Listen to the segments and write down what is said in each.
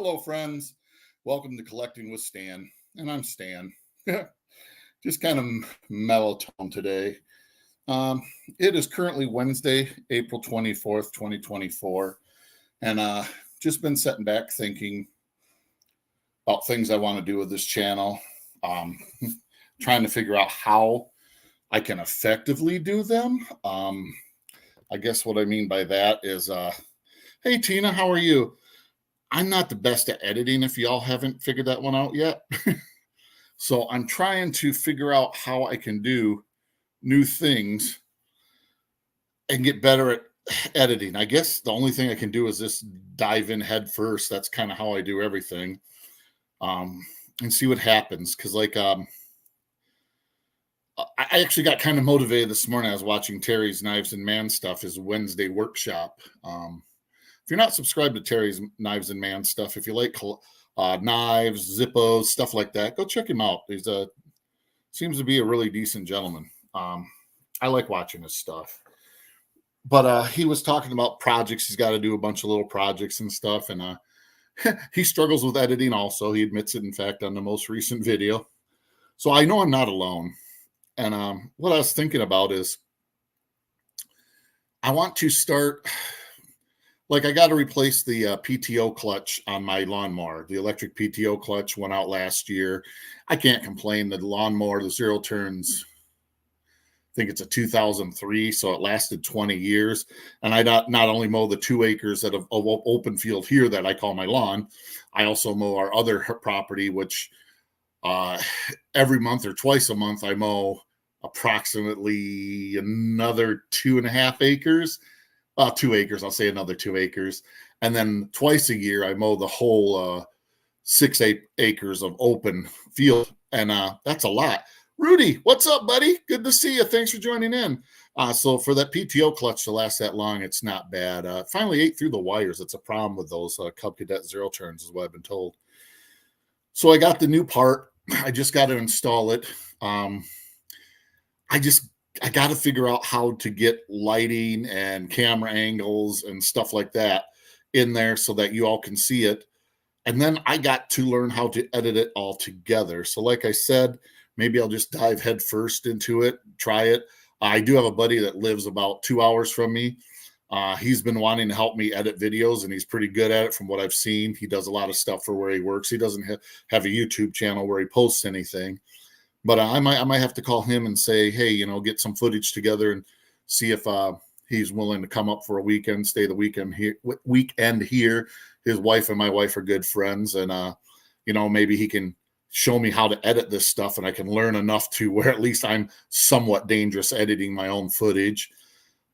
Hello, friends. Welcome to Collecting with Stan. And I'm Stan. Just kind of mellow tone today. It is currently Wednesday, April 24th, 2024. And just been sitting back thinking about things I want to do with this channel. Um, Trying to figure out how I can effectively do them. I guess what I mean by that is, hey, Tina, how are you? I'm not the best at editing if y'all haven't figured that one out yet. So I'm trying to figure out how I can do new things and get better at editing. I guess the only thing I can do is just dive in head first. That's kind of how I do everything. And see what happens. Cause I actually got kind of motivated this morning. I was watching Terry's Knives and Man Stuff, his Wednesday workshop. If you're not subscribed to Terry's Knives and Man Stuff, if you like knives, Zippos, stuff like that, go check him out. He's seems to be a really decent gentleman. I like watching his stuff. But he was talking about projects. He's got to do a bunch of little projects and stuff. And he struggles with editing also. He admits it, in fact, on the most recent video. So I know I'm not alone. And what I was thinking about is I want to start... Like I got to replace the PTO clutch on my lawnmower. The electric PTO clutch went out last year. I can't complain. The lawnmower, the zero turns, I think it's a 2003, so it lasted 20 years. And I not only mow the 2 acres of open field here that I call my lawn, I also mow our other property, which every month or twice a month I mow approximately another 2.5 acres. 2 acres, I'll say another 2 acres. And then twice a year, I mow the whole 6-8 acres of open field. And that's a lot. Rudy, what's up, buddy? Good to see you. Thanks for joining in. So for that PTO clutch to last that long, it's not bad. Finally ate through the wires. It's a problem with those Cub Cadet zero turns is what I've been told. So I got the new part. I just got to install it. I got to figure out how to get lighting and camera angles and stuff like that in there so that you all can see it. And then I got to learn how to edit it all together. So like I said, maybe I'll just dive head first into it, try it. I do have a buddy that lives about 2 hours from me. He's been wanting to help me edit videos, and he's pretty good at it from what I've seen. He does a lot of stuff for where he works. He doesn't have a YouTube channel where he posts anything. But I might have to call him and say, hey, get some footage together and see if he's willing to come up for a weekend, stay the weekend here. His wife and my wife are good friends, and maybe he can show me how to edit this stuff, and I can learn enough to where at least I'm somewhat dangerous editing my own footage.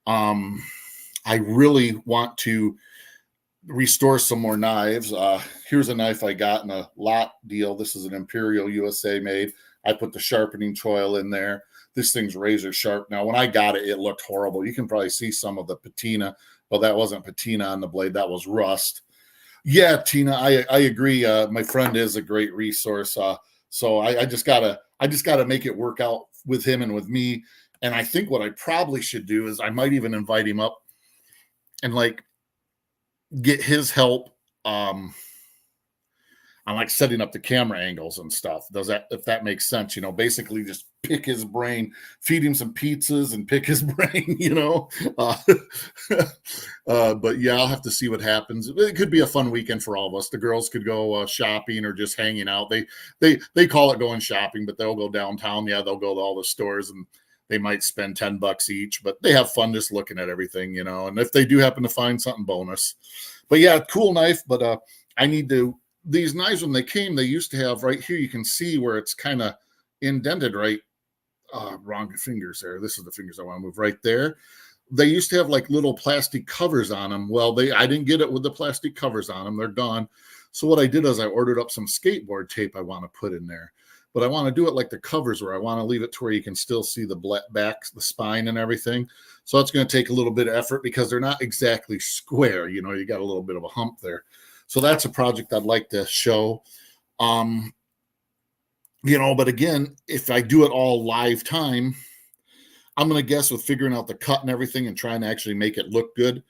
I really want to restore some more knives. Here's a knife I got in a lot deal. This is an Imperial USA made. I put the sharpening choil in there. This thing's razor sharp. Now, when I got it, it looked horrible. You can probably see some of the patina. Well, that wasn't patina on the blade. That was rust. Yeah, Tina, I agree. My friend is a great resource. So I just gotta make it work out with him and with me. And I think what I probably should do is I might even invite him up and get his help on setting up the camera angles and stuff. If that makes sense, basically just pick his brain, feed him some pizzas and pick his brain, but yeah, I'll have to see what happens. It could be a fun weekend for all of us. The girls could go shopping or just hanging out. They call it going shopping, but they'll go downtown. Yeah, they'll go to all the stores and they might spend $10 each, but they have fun just looking at everything, and if they do happen to find something, bonus. But yeah, cool knife. But I need to, these knives, when they came, they used to have right here, you can see where it's kind of indented right. Wrong fingers there. This is the fingers I want to move right there. They used to have little plastic covers on them. Well, I didn't get it with the plastic covers on them. They're gone. So what I did is I ordered up some skateboard tape I want to put in there. But I want to do it like the covers, where I want to leave it to where you can still see the back, the spine and everything. So it's going to take a little bit of effort because they're not exactly square. You got a little bit of a hump there. So that's a project I'd like to show. But again, if I do it all live time, I'm going to guess with figuring out the cut and everything and trying to actually make it look good,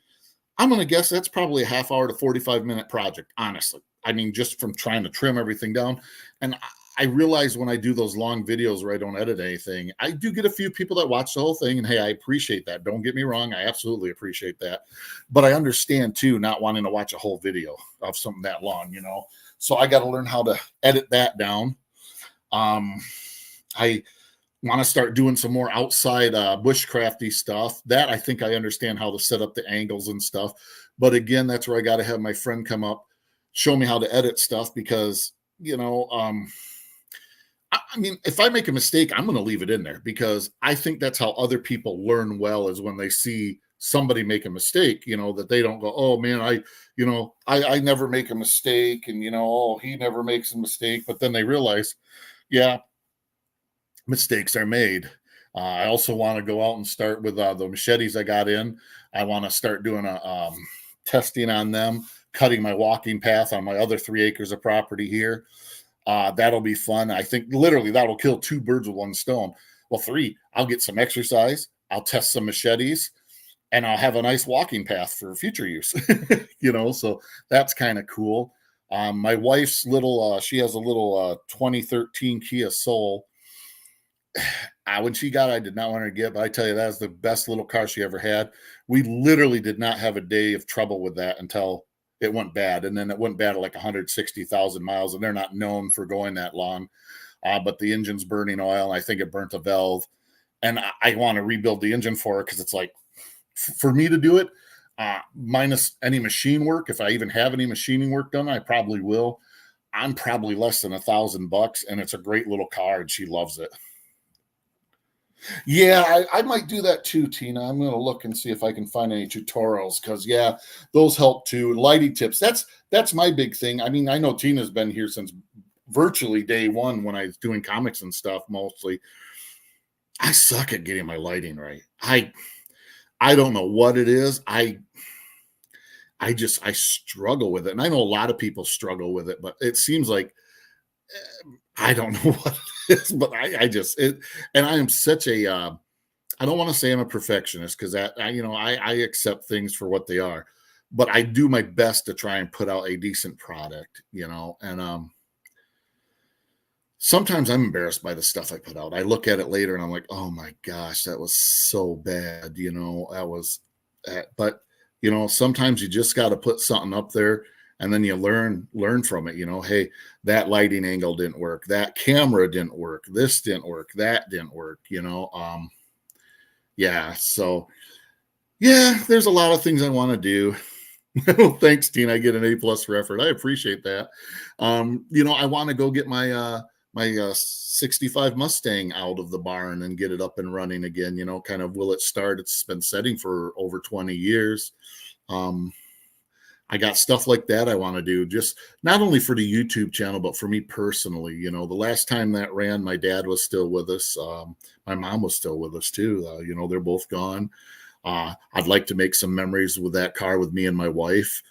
I'm going to guess that's probably a half hour to 45-minute project, honestly. I mean, just from trying to trim everything down. And I realize when I do those long videos where I don't edit anything, I do get a few people that watch the whole thing. And hey, I appreciate that. Don't get me wrong. I absolutely appreciate that. But I understand too, not wanting to watch a whole video of something that long, you know. So I got to learn how to edit that down. I want to start doing some more outside bushcrafty stuff. That I think I understand how to set up the angles and stuff. But again, that's where I got to have my friend come up, show me how to edit stuff because, you know, I mean, if I make a mistake, I'm going to leave it in there because I think that's how other people learn well is when they see somebody make a mistake, you know, that they don't go, oh man, I never make a mistake. And, you know, oh, he never makes a mistake. But then they realize, yeah, mistakes are made. I also want to go out and start with the machetes I got in. I want to start doing a testing on them, cutting my walking path on my other 3 acres of property here. That'll be fun. I think literally that'll kill 2 birds with 1 stone. Well, 3, I'll get some exercise. I'll test some machetes and I'll have a nice walking path for future use, you know, so that's kind of cool. My wife's little, she has a little 2013 Kia Soul. When she got it, I did not want her to get, but I tell you, that is the best little car she ever had. We literally did not have a day of trouble with that until it went bad. And then it went bad at like 160,000 miles, and they're not known for going that long. But the engine's burning oil, and I think it burnt a valve. And I want to rebuild the engine for her because it's like, for me to do it, minus any machine work, if I even have any machining work done, I probably will. I'm probably less than $1,000, and it's a great little car, and she loves it. Yeah, I might do that too, Tina. I'm going to look and see if I can find any tutorials because, yeah, those help too. Lighting tips. That's my big thing. I mean, I know Tina's been here since virtually day one when I was doing comics and stuff mostly. I suck at getting my lighting right. I don't know what it is. I struggle with it. And I know a lot of people struggle with it, but it seems like I don't know what it is, but and I am such a, I don't want to say I'm a perfectionist because I accept things for what they are, but I do my best to try and put out a decent product, you know, and, sometimes I'm embarrassed by the stuff I put out. I look at it later and I'm like, oh my gosh, that was so bad. You know, but you know, sometimes you just got to put something up there and then you learn from it. You know, hey, that lighting angle didn't work. That camera didn't work. This didn't work. That didn't work, you know? Yeah. So yeah, there's a lot of things I want to do. Well, thanks, Tina. I get an A+ for effort. I appreciate that. You know, I want to go get my 65 Mustang out of the barn and get it up and running again. You know, kind of will it start? It's been setting for over 20 years. I got stuff like that I want to do, just not only for the YouTube channel, but for me personally. You know, the last time that ran, my dad was still with us. My mom was still with us too. You know, they're both gone. I'd like to make some memories with that car with me and my wife,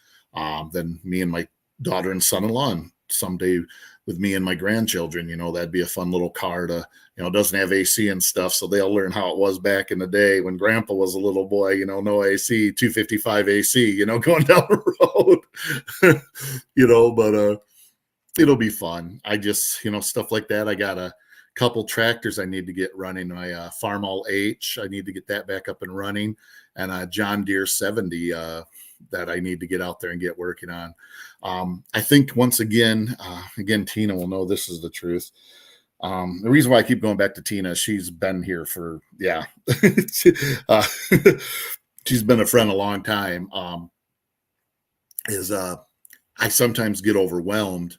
then me and my daughter and son-in-law, and someday with me and my grandchildren. You know, that'd be a fun little car to, you know, it doesn't have AC and stuff, so they'll learn how it was back in the day when Grandpa was a little boy. You know, no AC, 255 AC. You know, going down the road. You know, but it'll be fun. I just, you know, stuff like that. I got a couple tractors I need to get running. My Farm All H, I need to get that back up and running, and a John Deere 70 that I need to get out there and get working on. I think once again, Tina will know this is the truth. The reason why I keep going back to Tina, she's been here for, yeah, she's been a friend a long time. I sometimes get overwhelmed.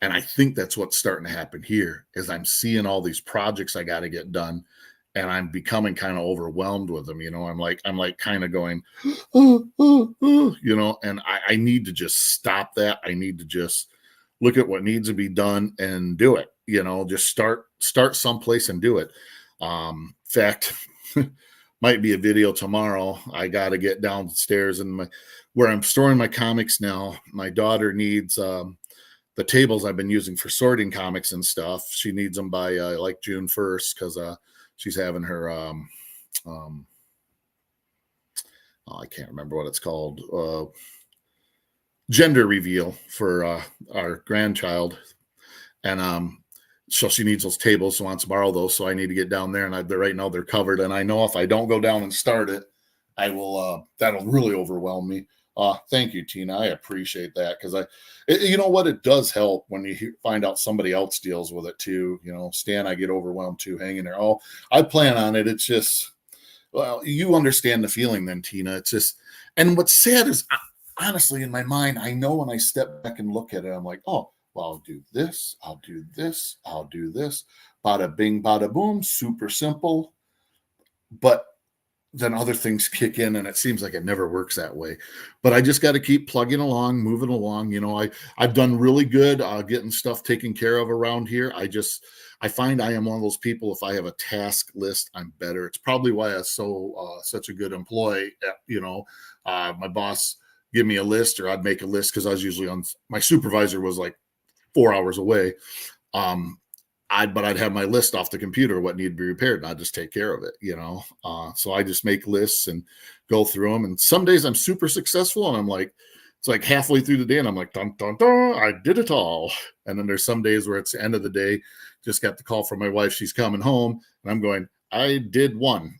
And I think that's what's starting to happen here is I'm seeing all these projects I got to get done, and I'm becoming kind of overwhelmed with them. You know, I'm like kind of going, you know, and I need to just stop that. I need to just look at what needs to be done and do it. You know, just start someplace and do it. In fact, might be a video tomorrow. I got to get downstairs and where I'm storing my comics now. My daughter needs, the tables I've been using for sorting comics and stuff. She needs them by like June 1st because she's having her, I can't remember what it's called. gender reveal for our grandchild, and so she needs those tables, so wants to borrow those. So I need to get down there, and right now they're covered. And I know if I don't go down and start it, I will. That'll really overwhelm me. Thank you, Tina. I appreciate that because you know what, it does help when you find out somebody else deals with it too. You know, Stan, I get overwhelmed too, hanging there. Oh, I plan on it. It's just, well, you understand the feeling then, Tina. It's just, and what's sad is, honestly, in my mind, I know when I step back and look at it, I'm like, oh, well, I'll do this, I'll do this, I'll do this. Bada bing, bada boom, super simple. But then other things kick in and it seems like it never works that way. But I just got to keep plugging along, moving along. You know, I've done really good getting stuff taken care of around here. I find I am one of those people, if I have a task list, I'm better. It's probably why I'm such a good employee. You know, my boss give me a list, or I'd make a list because I was usually on, my supervisor was like 4 hours away. Um, but I'd have my list off the computer, what needed to be repaired, and I'd just take care of it, you know. So I just make lists and go through them. And some days I'm super successful, and I'm like, it's like halfway through the day, and I'm like, dun dun dun, I did it all. And then there's some days where it's the end of the day, just got the call from my wife, she's coming home, and I'm going, I did one.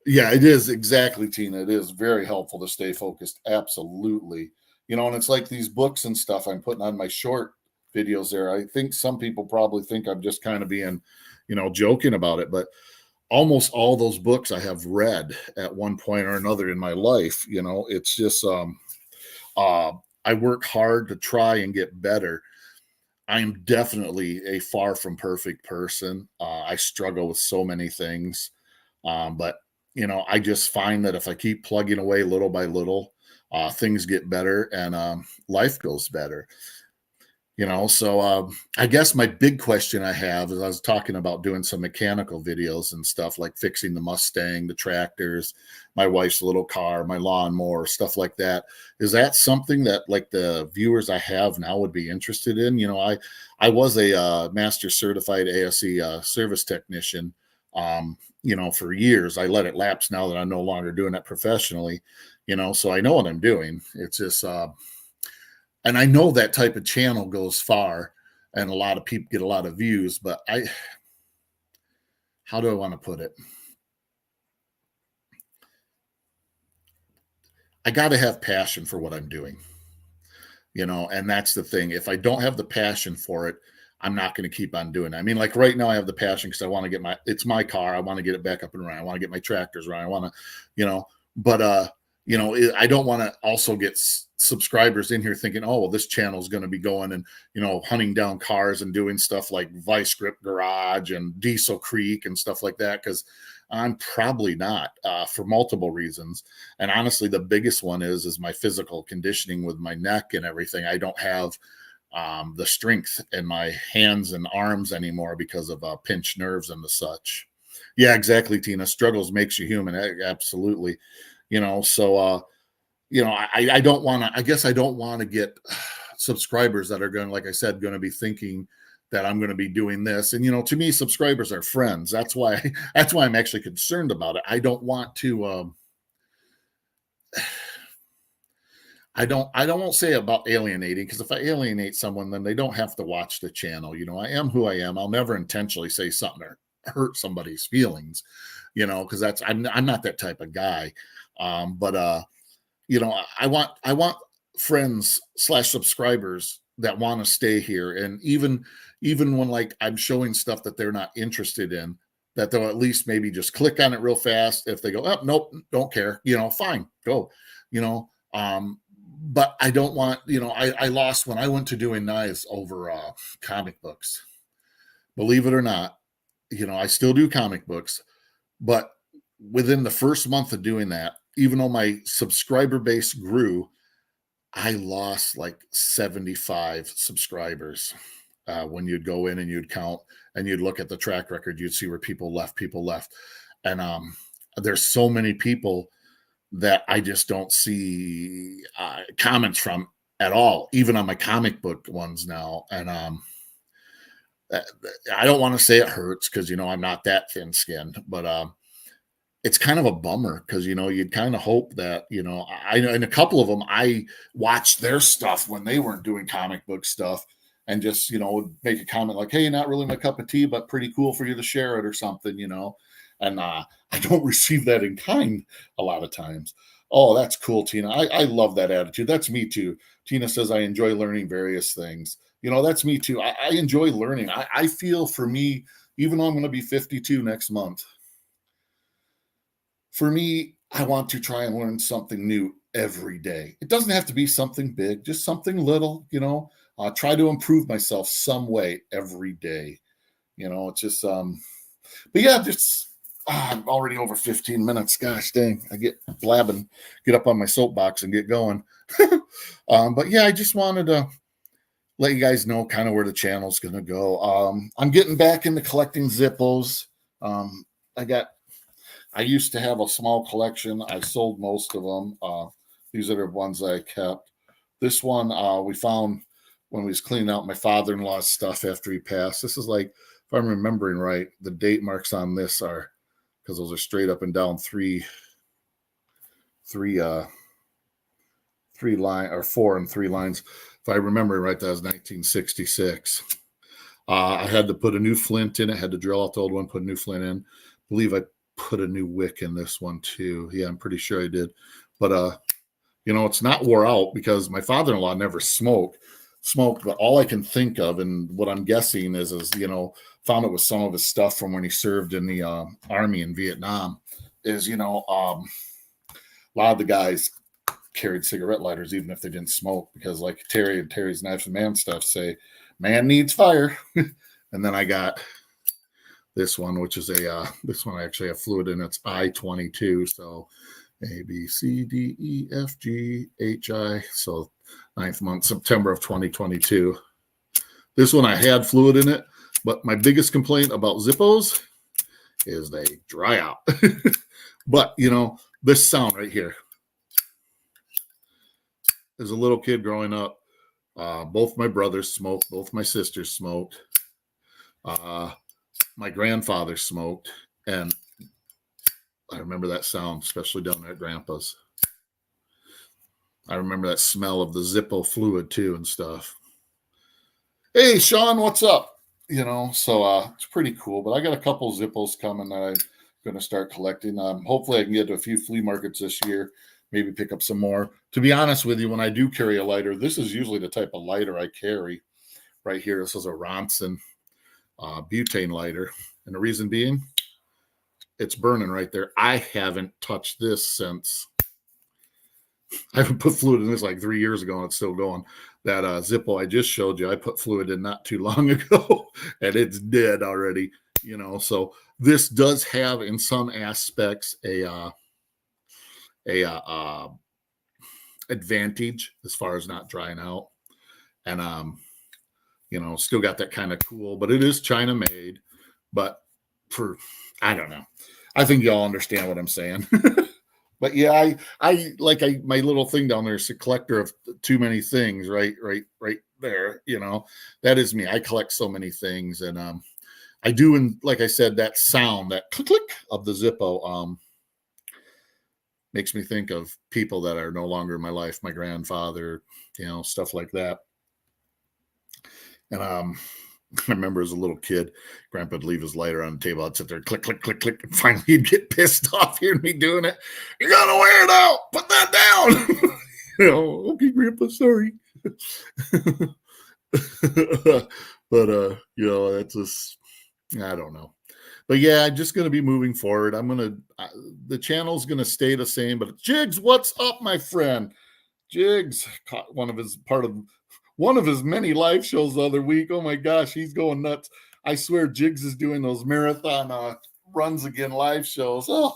Yeah, it is exactly, Tina. It is very helpful to stay focused. Absolutely. You know, and it's like these books and stuff I'm putting on my short videos there. I think some people probably think I'm just kind of being, you know, joking about it, but almost all those books I have read at one point or another in my life. You know, it's just uh I work hard to try and get better. I am definitely a far from perfect person. I struggle with so many things. But you know, I just find that if I keep plugging away little by little, things get better, and life goes better. You know, so I guess my big question I have is, I was talking about doing some mechanical videos and stuff, like fixing the Mustang, the tractors, my wife's little car, my lawnmower, stuff like that. Is that something that like the viewers I have now would be interested in? You know, I was a master certified ASE service technician. You know, for years. I let it lapse now that I'm no longer doing that professionally. You know, so I know what I'm doing. It's just and I know that type of channel goes far, and a lot of people get a lot of views, but how do I want to put it? I got to have passion for what I'm doing, you know, and that's the thing. If I don't have the passion for it, I'm not going to keep on doing it. I mean, like right now, I have the passion because I want to get it's my car. I want to get it back up and running. I want to get my tractors running. I want to, you know, but, you know, I don't want to also get subscribers in here thinking, oh, well, this channel is going to be going and, you know, hunting down cars and doing stuff like Vice Grip Garage and Diesel Creek and stuff like that. Cause I'm probably not, for multiple reasons. And honestly, the biggest one is my physical conditioning with my neck and everything. I don't have the strength in my hands and arms anymore because of pinched nerves and the such. Yeah, exactly, Tina. Struggles makes you human. Absolutely. You know, so you know, I don't want to, I guess I don't want to get subscribers that are going, like I said, going to be thinking that I'm going to be doing this. And, you know, to me, subscribers are friends. That's why, that's why I'm actually concerned about it. I don't want to, I don't want to say about alienating, because if I alienate someone, then they don't have to watch the channel. You know, I am who I am. I'll never intentionally say something or hurt somebody's feelings, you know, because I'm not that type of guy. But you know, I want friends slash subscribers that want to stay here, and even when like I'm showing stuff that they're not interested in, that they'll at least maybe just click on it real fast. If they go, oh nope, don't care, you know, fine, go, you know. But I don't want, you know, I lost when I went to doing knives over comic books. Believe it or not, you know, I still do comic books, but within the first month of doing that, even though my subscriber base grew, I lost like 75 subscribers. When you'd go in and you'd count and you'd look at the track record, you'd see where people left. And there's so many people that I just don't see comments from at all, even on my comic book ones now. And I don't want to say it hurts because, you know, I'm not that thin skinned, but it's kind of a bummer because you'd kind of hope that I know in a couple of them I watched their stuff when they weren't doing comic book stuff, and just would make a comment like, hey, not really my cup of tea, but pretty cool for you to share it or something, and I don't receive that in kind a lot of times. Oh, that's cool, Tina. I love that attitude. That's me too. Tina says I enjoy learning various things. That's me too. I enjoy learning. I feel for me, even though I'm going to be 52 next month, for me, I want to try and learn something new every day. It doesn't have to be something big, just something little, try to improve myself some way every day. It's just, but yeah, just, I'm already over 15 minutes. Gosh dang, I get blabbing, get up on my soapbox and get going. But yeah, I just wanted to let you guys know kind of where the channel's going to go. I'm getting back into collecting Zippos. Um, I used to have a small collection. I sold most of them. These are the ones I kept. This one we found when we was cleaning out my father-in-law's stuff after he passed. This is like, if I'm remembering right, the date marks on this are, because those are straight up and down three line or 4 and 3 lines. If I remember right, that was 1966. I had to put a new flint in it. Had to drill out the old one, put a new flint in. I believe I put a new wick in this one too. Yeah, I'm pretty sure I did. But it's not wore out because my father-in-law never smoked, but all I can think of and what I'm guessing is found it with some of his stuff from when he served in the army in Vietnam. Is a lot of the guys carried cigarette lighters even if they didn't smoke, because like Terry and Terry's Knives and Man stuff say, man needs fire. And then I got this one, which is this one I actually have fluid in. It's I-22. So A, B, C, D, E, F, G, H, I. So 9th month, September of 2022. This one I had fluid in it, but my biggest complaint about Zippos is they dry out. But, this sound right here. As a little kid growing up, both my brothers smoked, both my sisters smoked. My grandfather smoked, and I remember that sound, especially down there at Grandpa's. I remember that smell of the Zippo fluid too and stuff. Hey, Sean, what's up? So it's pretty cool. But I got a couple Zippos coming that I'm going to start collecting. Hopefully I can get to a few flea markets this year, maybe pick up some more. To be honest with you, when I do carry a lighter, this is usually the type of lighter I carry. Right here, this is a Ronson butane lighter. And the reason being, it's burning right there. I haven't touched this since, I haven't put fluid in this like 3 years ago and it's still going. That Zippo I just showed you, I put fluid in not too long ago and it's dead already, So this does have in some aspects a advantage as far as not drying out. And still got that kind of cool, but it is China made. But I don't know. I think y'all understand what I'm saying. But yeah, my little thing down there is a collector of too many things, right there. That is me. I collect so many things, and I do. And like I said, that sound, that click click of the Zippo, makes me think of people that are no longer in my life. My grandfather, stuff like that. And I remember as a little kid, Grandpa would leave his lighter on the table. I'd sit there, click, click, click, click. And finally, he'd get pissed off hearing me doing it. You got to wear it out. Put that down. Okay, Grandpa, sorry. But, that's just, I don't know. But yeah, I'm just going to be moving forward. The channel's going to stay the same. But Jigs, what's up, my friend? Jigs caught one of his many live shows the other week. Oh my gosh, he's going nuts. I swear Jigs is doing those marathon runs again live shows. Oh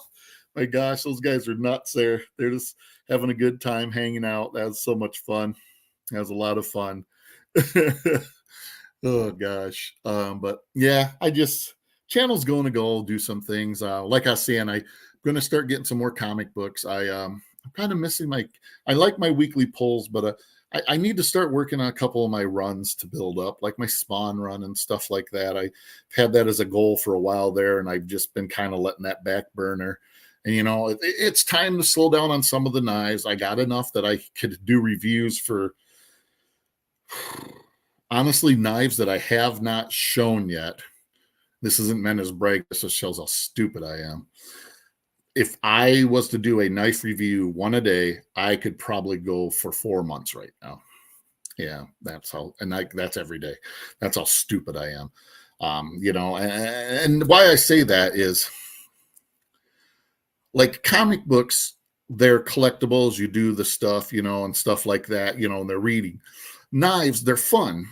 my gosh, those guys are nuts there. They're just having a good time hanging out. That was so much fun. That was a lot of fun. Oh gosh. But yeah, channel's going to go do some things. Like I was saying, I'm going to start getting some more comic books. I'm kind of missing I like my weekly polls, but I need to start working on a couple of my runs to build up, like my Spawn run and stuff like that. I had that as a goal for a while there, and I've just been kind of letting that back burner. And it's time to slow down on some of the knives. I got enough that I could do reviews for, honestly, knives that I have not shown yet. This isn't meant as brag. This just shows how stupid I am. If I was to do a knife review one a day, I could probably go for 4 months right now. Yeah, that's how, and that's every day. That's how stupid I am. And why I say that is, like, comic books, they're collectibles. You do the stuff, and stuff like that, and they're reading. Knives, they're fun,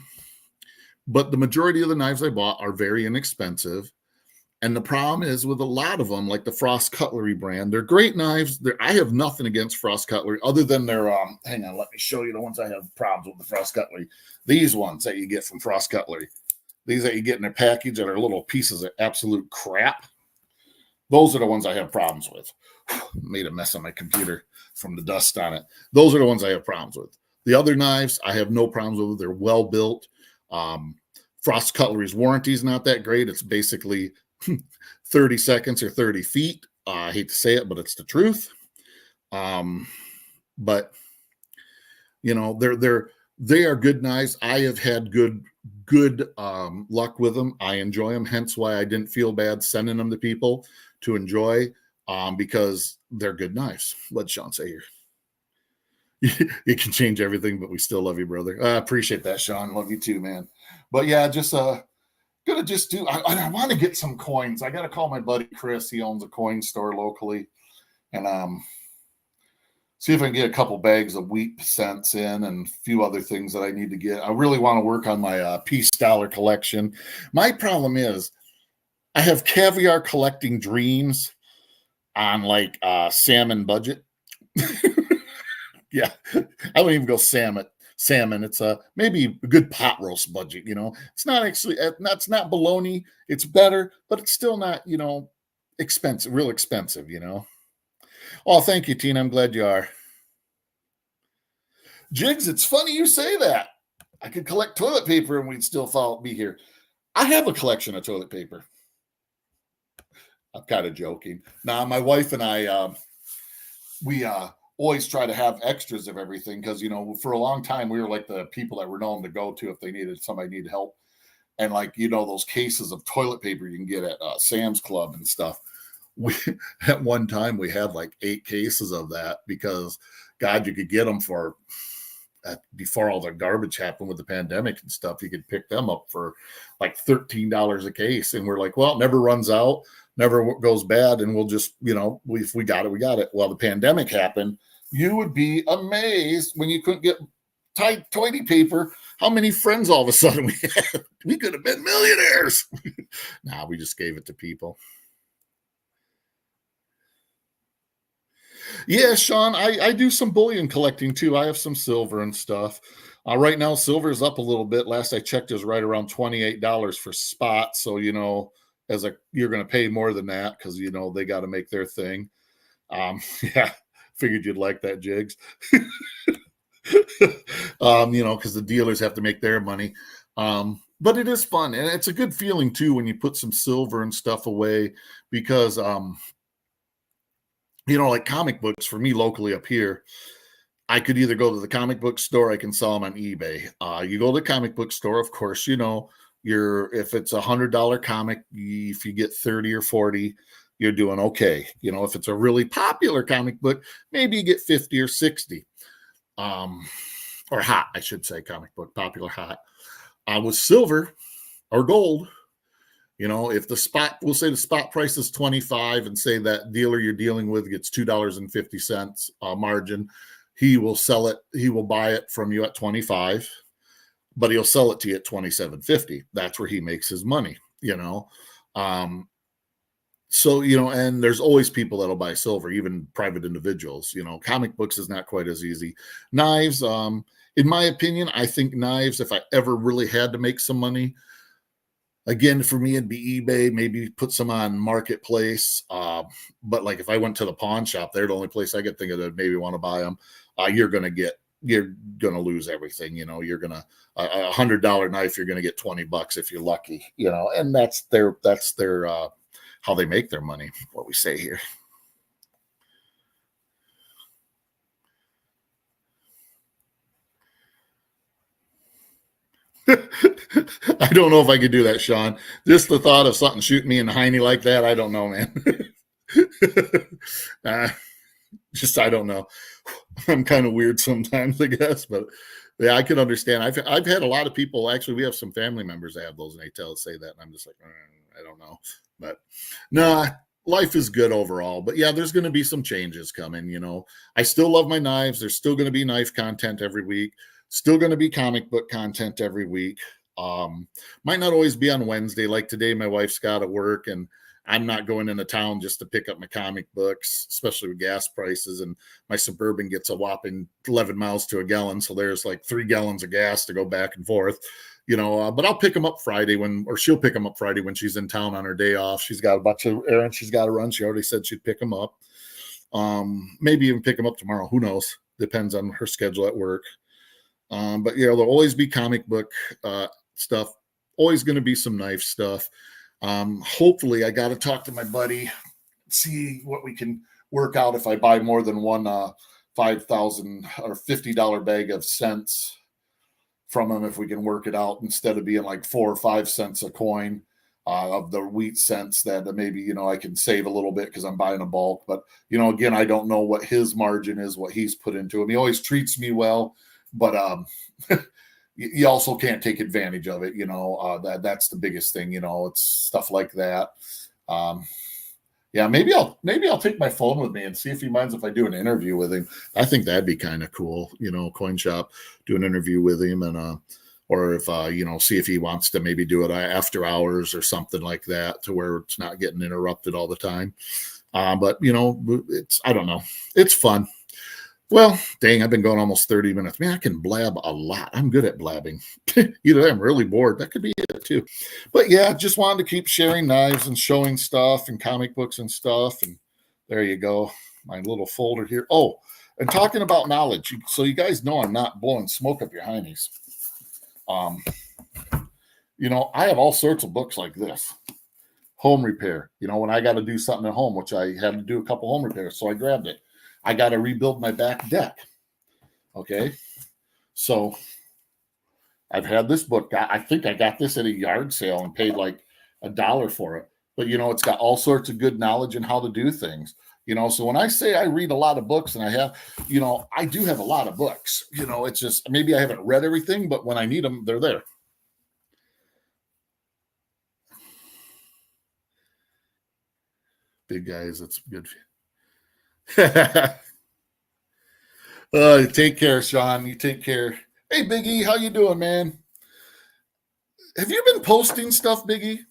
but the majority of the knives I bought are very inexpensive. And the problem is with a lot of them, like the Frost Cutlery brand, they're great knives. I have nothing against Frost Cutlery other than their, hang on, let me show you the ones I have problems with the Frost Cutlery. These ones that you get from Frost Cutlery, these that you get in their package that are little pieces of absolute crap. Those are the ones I have problems with. Made a mess on my computer from the dust on it. Those are the ones I have problems with. The other knives, I have no problems with. They're well built. Frost Cutlery's warranty is not that great. It's basically 30 seconds or 30 feet. I hate to say it, but it's the truth. But they are good knives. I have had good luck with them. I enjoy them. Hence why I didn't feel bad sending them to people to enjoy, because they're good knives. What'd Sean say here? It can change everything, but we still love you, brother. I appreciate that, Sean. Love you too, man. But yeah, just gonna just do. I want to get some coins. I gotta call my buddy Chris. He owns a coin store locally, and see if I can get a couple bags of wheat cents in and a few other things that I need to get. I really want to work on my peace dollar collection. My problem is I have caviar collecting dreams on like salmon budget. Yeah, I wouldn't even go salmon. It's maybe a good pot roast budget. It's not actually, that's not bologna. It's better, but it's still not, expensive, real expensive. Oh, thank you, Tina. I'm glad you are. Jigs, it's funny you say that. I could collect toilet paper and we'd still be here. I have a collection of toilet paper. I'm kind of joking. Now, my wife and I, we always try to have extras of everything because, for a long time, we were like the people that were known to go to if somebody needed help. And like, those cases of toilet paper you can get at Sam's Club and stuff. At one time, we had like 8 cases of that because, God, you could get them for, before all the garbage happened with the pandemic and stuff, you could pick them up for like $13 a case. And we're like, well, it never runs out, never goes bad. And we'll just, if we got it, we got it. Well, the pandemic happened. You would be amazed when you couldn't get toilet paper, how many friends all of a sudden we had. We could have been millionaires. Nah, we just gave it to people. Yeah, Sean, I do some bullion collecting too. I have some silver and stuff. Right now, silver is up a little bit. Last I checked, is right around $28 for spot. So, you're going to pay more than that because, they got to make their thing. Yeah, figured you'd like that, Jigs. Because the dealers have to make their money. But it is fun. And it's a good feeling too when you put some silver and stuff away because, like comic books for me locally up here, I could either go to the comic book store, I can sell them on eBay. You go to the comic book store, of course, if it's $100 comic, if you get 30 or 40, you're doing okay. If it's a really popular comic book, maybe you get 50 or 60. Or hot, I should say, comic book, popular hot. With silver or gold, if we'll say the spot price is 25 and say that dealer you're dealing with gets $2.50 margin, he will buy it from you at 25, but he'll sell it to you at 27.50. That's where he makes his money, So, and there's always people that'll buy silver, even private individuals. Comic books is not quite as easy. Knives, in my opinion, I think knives, if I ever really had to make some money, again, for me, it'd be eBay, maybe put some on Marketplace. But like if I went to the pawn shop, they're the only place I could think of that maybe want to buy them. You're going to lose everything. You're going to, a $100 knife, you're going to get $20 if you're lucky, and that's their how they make their money, what we say here. I don't know if I could do that, Sean. Just the thought of something shooting me in the hiney like that, I don't know, man. uh, I don't know. I'm kind of weird sometimes, I guess, but yeah, I can understand. I've had a lot of people. Actually, we have some family members that have those, and they say that, and I'm just like, I don't know, but no, life is good overall. But yeah, there's going to be some changes coming. I still love my knives. There's still going to be knife content every week. Still going to be comic book content every week. Might not always be on Wednesday. Like today, my wife's got to work, and I'm not going into town just to pick up my comic books, especially with gas prices. And my Suburban gets a whopping 11 miles to a gallon. So there's like 3 gallons of gas to go back and forth, but I'll pick them up Friday or she'll pick them up Friday when she's in town on her day off. She's got a bunch of errands she's got to run. She already said she'd pick them up. Maybe even pick them up tomorrow. Who knows? Depends on her schedule at work. But there'll always be comic book stuff. Always going to be some knife stuff. Hopefully I got to talk to my buddy, see what we can work out if I buy more than one $5,000 or $50 bag of cents from him, if we can work it out instead of being like 4 or 5 cents a coin of the wheat cents, that maybe, I can save a little bit because I'm buying a bulk. But, again, I don't know what his margin is, what he's put into him. He always treats me well, but you also can't take advantage of it. That's the biggest thing. It's stuff like that. Maybe I'll take my phone with me and see if he minds if I do an interview with him. I think that'd be kind of cool. Coin shop, do an interview with him, and or if see if he wants to maybe do it after hours or something like that, to where it's not getting interrupted all the time. But I don't know. It's fun. Well, dang, I've been going almost 30 minutes. Man, I can blab a lot. I'm good at blabbing. Either I'm really bored. That could be it too. But yeah, just wanted to keep sharing knives and showing stuff and comic books and stuff. And there you go. My little folder here. Oh, and talking about knowledge. So you guys know I'm not blowing smoke up your heinies. I have all sorts of books like this. Home repair. When I got to do something at home, which I had to do a couple home repairs. So I grabbed it. I got to rebuild my back deck. Okay. So I've had this book. I think I got this at a yard sale and paid like $1 for it. But, it's got all sorts of good knowledge on how to do things. So when I say I read a lot of books, and I have, I do have a lot of books. It's just maybe I haven't read everything, but when I need them, they're there. Big guys, that's good. Take care, Sean. You take care. Hey, Big E, how you doing, man? Have you been posting stuff, Big E?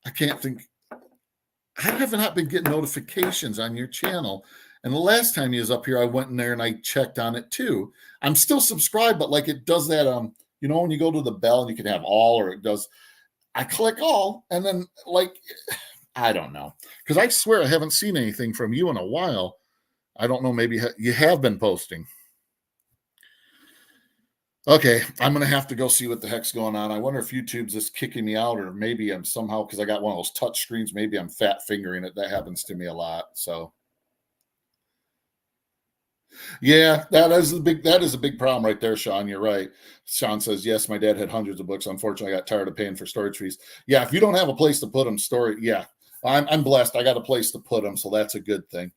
I can't think. I have not been getting notifications on your channel. And the last time he was up here, I went in there and I checked on it too. I'm still subscribed, but like it does that, when you go to the bell and you can have all, or it does, I click all, and then I don't know. Because I swear I haven't seen anything from you in a while. I don't know. Maybe you have been posting. Okay, I'm going to have to go see what the heck's going on. I wonder if YouTube's just kicking me out, or maybe I'm somehow, because I got one of those touch screens, maybe I'm fat fingering it. That happens to me a lot. So yeah, that is a big problem right there, Sean. You're right. Sean says, yes, my dad had hundreds of books. Unfortunately, I got tired of paying for storage fees. Yeah, if you don't have a place to put them, yeah. I'm blessed. I got a place to put them, so that's a good thing.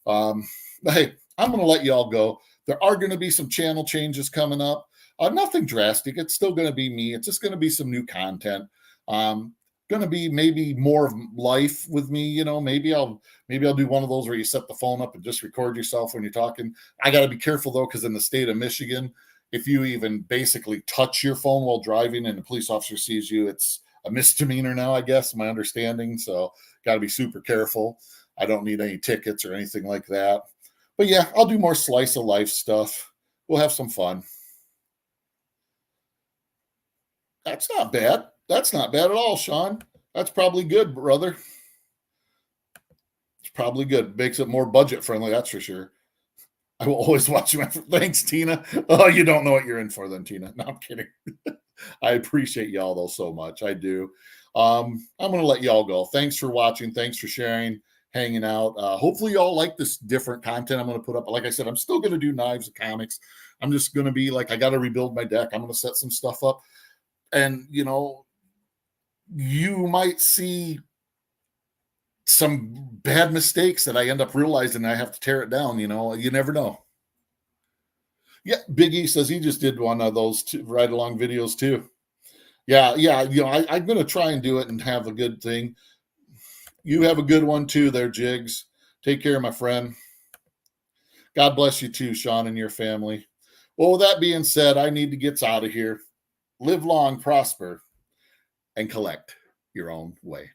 Hey, I'm going to let you all go. There are going to be some channel changes coming up. Nothing drastic. It's still going to be me. It's just going to be some new content. Going to be maybe more of life with me. Maybe I'll do one of those where you set the phone up and just record yourself when you're talking. I got to be careful though, because in the state of Michigan, if you even basically touch your phone while driving and the police officer sees you, it's a misdemeanor now, I guess, my understanding. So got to be super careful. I don't need any tickets or anything like that. But yeah, I'll do more slice of life stuff. We'll have some fun. That's not bad. That's not bad at all, Sean. That's probably good, brother. It's probably good. Makes it more budget friendly, that's for sure. I will always watch you. Thanks, Tina. Oh, you don't know what you're in for then, Tina. No, I'm kidding. I appreciate y'all, though, so much. I do. I'm going to let y'all go. Thanks for watching. Thanks for sharing. hanging out. Hopefully, you all like this different content I'm going to put up. Like I said, I'm still going to do knives and comics. I'm just going to be like, I got to rebuild my deck. I'm going to set some stuff up. And, you know, you might see some bad mistakes that I end up realizing I have to tear it down. You know, you never know. Yeah, Big E says he just did one of those ride along videos too. Yeah, yeah. You know, I'm going to try and do it and have a good thing. You have a good one too, there, Jigs. Take care, my friend. God bless you too, Sean, and your family. Well, with that being said, I need to get out of here. Live long, prosper, and collect your own way.